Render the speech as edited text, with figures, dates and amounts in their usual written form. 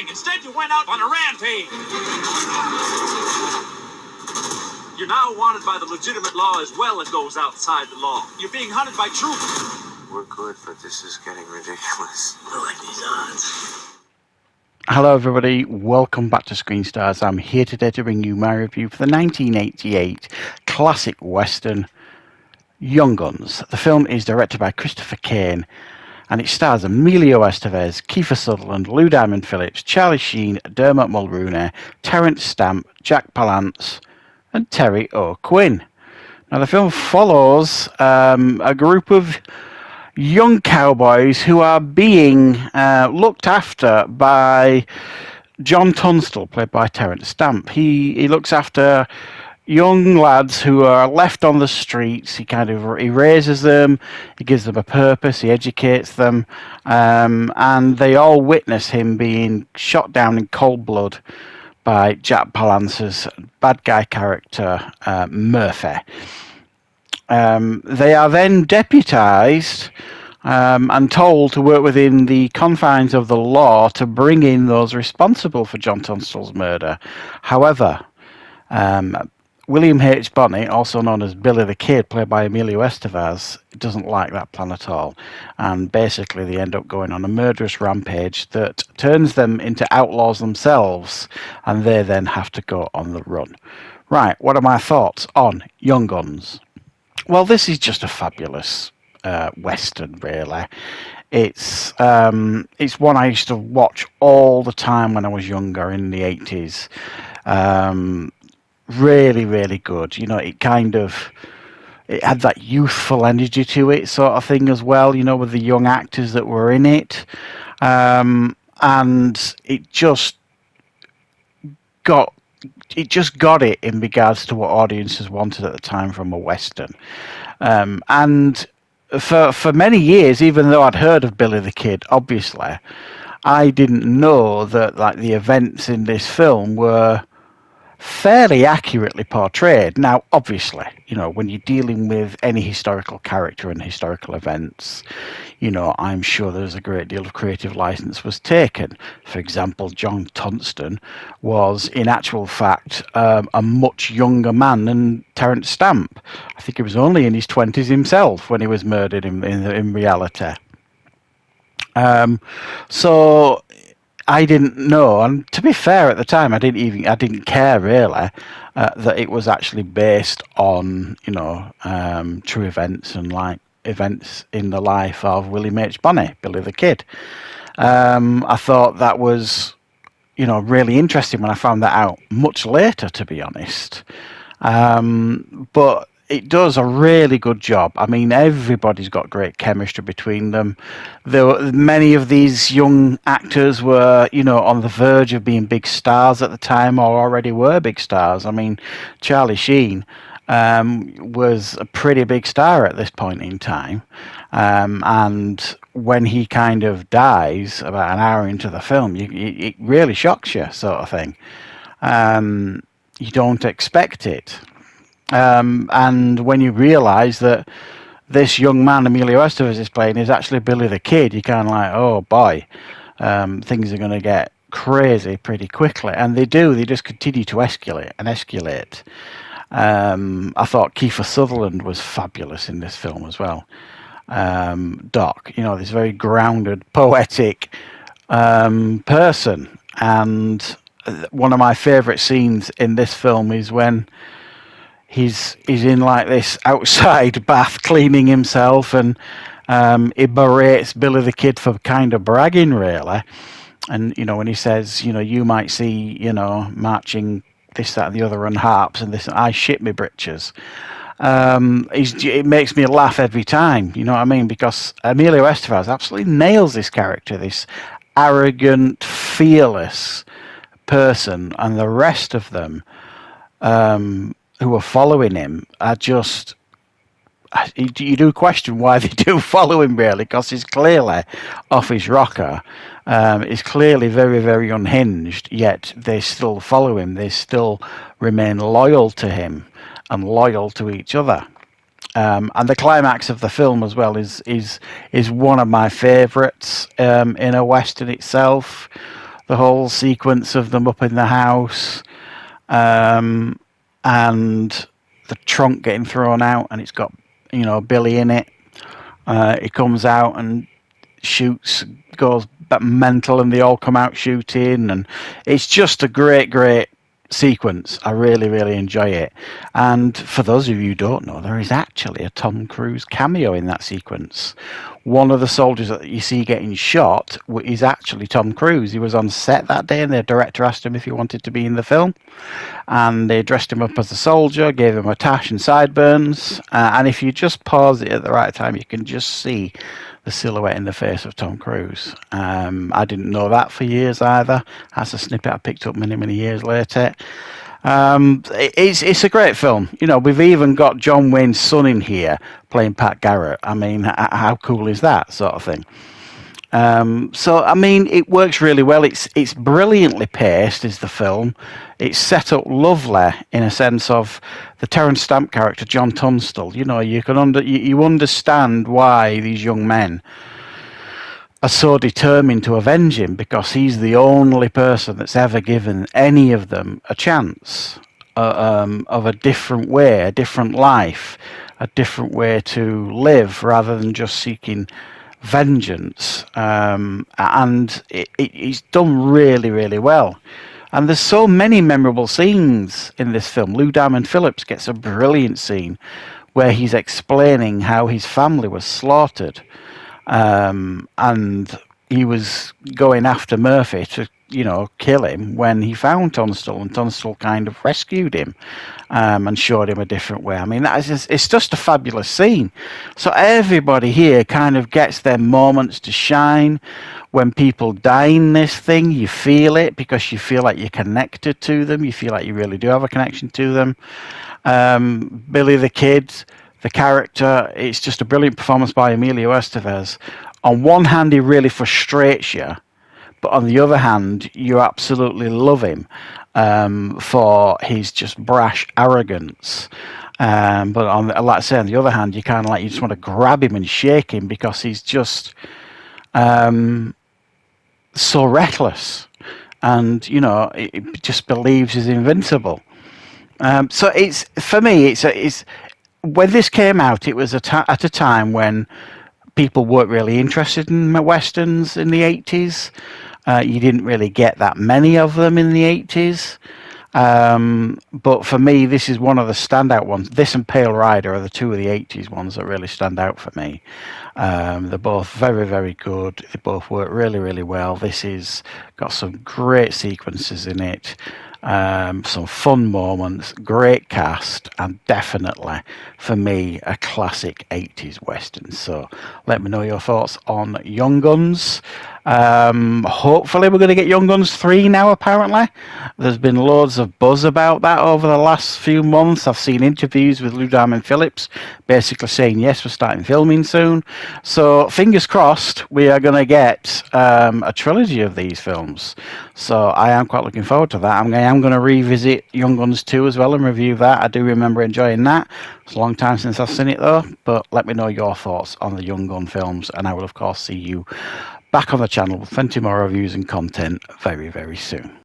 Instead, you went out on a rampage. You're now wanted by the legitimate law as well as those outside the law. You're being hunted by troopers. We're good, but this is getting ridiculous. I like these odds. Hello everybody, welcome back to Screenstars. I'm here today to bring you my review for the 1988 classic western Young Guns. The film is directed by Christopher Kane and it stars Emilio Estevez, Kiefer Sutherland, Lou Diamond Phillips, Charlie Sheen, Dermot Mulroney, Terence Stamp, Jack Palance and Terry O'Quinn. Now the film follows a group of young cowboys who are being looked after by John Tunstall, played by Terence Stamp. He looks after young lads who are left on the streets. He raises them, he gives them a purpose, he educates them, and they all witness him being shot down in cold blood by Jack Palance's bad guy character, Murphy. They are then deputised and told to work within the confines of the law to bring in those responsible for John Tunstall's murder. However, William H. Bonney, also known as Billy the Kid, played by Emilio Estevez, doesn't like that plan at all. And basically they end up going on a murderous rampage that turns them into outlaws themselves, and they then have to go on the run. Right, what are my thoughts on Young Guns? Well, this is just a fabulous western, really. It's one I used to watch all the time when I was younger in the 80s. Really, really good. You know, it had that youthful energy to it, sort of thing as well. You know, with the young actors that were in it, and it just got it in regards to what audiences wanted at the time from a western. And for many years, even though I'd heard of Billy the Kid, obviously, I didn't know that the events in this film were fairly accurately portrayed. Now, obviously, you know, when you're dealing with any historical character and historical events, you know, I'm sure there's a great deal of creative license was taken. For example, John Tunstall was, in actual fact, a much younger man than Terence Stamp. I think he was only in his 20s himself when he was murdered in reality. So I didn't know, and to be fair, at the time, I didn't care really that it was actually based on, you know, true events and events in the life of William H. Bonney, Billy the Kid. I thought that was, you know, really interesting when I found that out much later, to be honest. But it does a really good job. I mean, everybody's got great chemistry between them. Many of these young actors were, you know, on the verge of being big stars at the time, or already were big stars. I mean, Charlie Sheen was a pretty big star at this point in time. And when he kind of dies about an hour into the film, it really shocks you, sort of thing. You don't expect it. And when you realise that this young man, Emilio Estevez, is playing, is actually Billy the Kid, you're kind of like, oh boy, things are going to get crazy pretty quickly. And they do, they just continue to escalate and escalate. I thought Kiefer Sutherland was fabulous in this film as well. Doc, you know, this very grounded, poetic person. And one of my favourite scenes in this film is when he's in like this outside bath cleaning himself, and he berates Billy the Kid for kind of bragging, really. And, you know, when he says, you know, you might see, you know, marching this, that, and the other on harps and this, I shit me britches. It makes me laugh every time, you know what I mean? Because Emilio Estevez absolutely nails this character, this arrogant, fearless person, and the rest of them who are following him are just, you do question why they do follow him, really, because he's clearly off his rocker. He's clearly very, very unhinged, yet they still follow him. They still remain loyal to him and loyal to each other. And the climax of the film as well is one of my favourites in a western itself. the whole sequence of them up in the house, and the trunk getting thrown out, and it's got, you know, Billy in it. He comes out and shoots, goes mental, and they all come out shooting, and it's just a great sequence. I really enjoy it. And for those of you who don't know, there is actually a Tom Cruise cameo in that sequence. One of the soldiers that you see getting shot is actually Tom Cruise. He was on set that day, and the director asked him if he wanted to be in the film, and they dressed him up as a soldier, gave him a tash and sideburns, and if you just pause it at the right time, you can just see the silhouette in the face of Tom Cruise. I didn't know that for years either. That's a snippet I picked up many years later. It's a great film. You know, we've even got John Wayne's son in here playing Pat Garrett. I mean, how cool is that, sort of thing? So I mean, it works really well. It's brilliantly paced, is the film. It's set up lovely in a sense of the Terence Stamp character, John Tunstall. You know, you understand why these young men are so determined to avenge him, because he's the only person that's ever given any of them a chance of a different way, a different life, a different way to live, rather than just seeking vengeance. And it's done really well. And there's so many memorable scenes in this film. Lou Diamond Phillips gets a brilliant scene where he's explaining how his family was slaughtered, and he was going after Murphy to, you know, kill him when he found Tunstall, and Tunstall kind of rescued him and showed him a different way. I mean, it's just a fabulous scene. So everybody here kind of gets their moments to shine. When people die in this thing, you feel it, because you feel like you're connected to them. You feel like you really do have a connection to them. Billy the Kid, the character, it's just a brilliant performance by Emilio Estevez. On one hand, he really frustrates you, but on the other hand, you absolutely love him for his just brash arrogance. But like I say, on the other hand, you kind of like, you just want to grab him and shake him, because he's just so reckless, and you know, it just believes he's invincible. So it's, for me, it's when this came out, it was at a time when people weren't really interested in westerns in the 80s. You didn't really get that many of them in the 80s. But for me, this is one of the standout ones. This and Pale Rider are the two of the 80s ones that really stand out for me. They're both very good. They both work really well. This is got some great sequences in it. Some fun moments, great cast, and definitely, for me, a classic 80s western. So let me know your thoughts on Young Guns. Hopefully we're going to get Young Guns 3 now, apparently. There's been loads of buzz about that over the last few months. I've seen interviews with Lou Diamond Phillips basically saying, yes, we're starting filming soon. So fingers crossed we are going to get a trilogy of these films. So I am quite looking forward to that. I am going to revisit Young Guns 2 as well and review that. I do remember enjoying that. It's a long time since I've seen it though, but let me know your thoughts on the Young Gun films, and I will of course see you back on the channel with plenty more reviews and content very soon.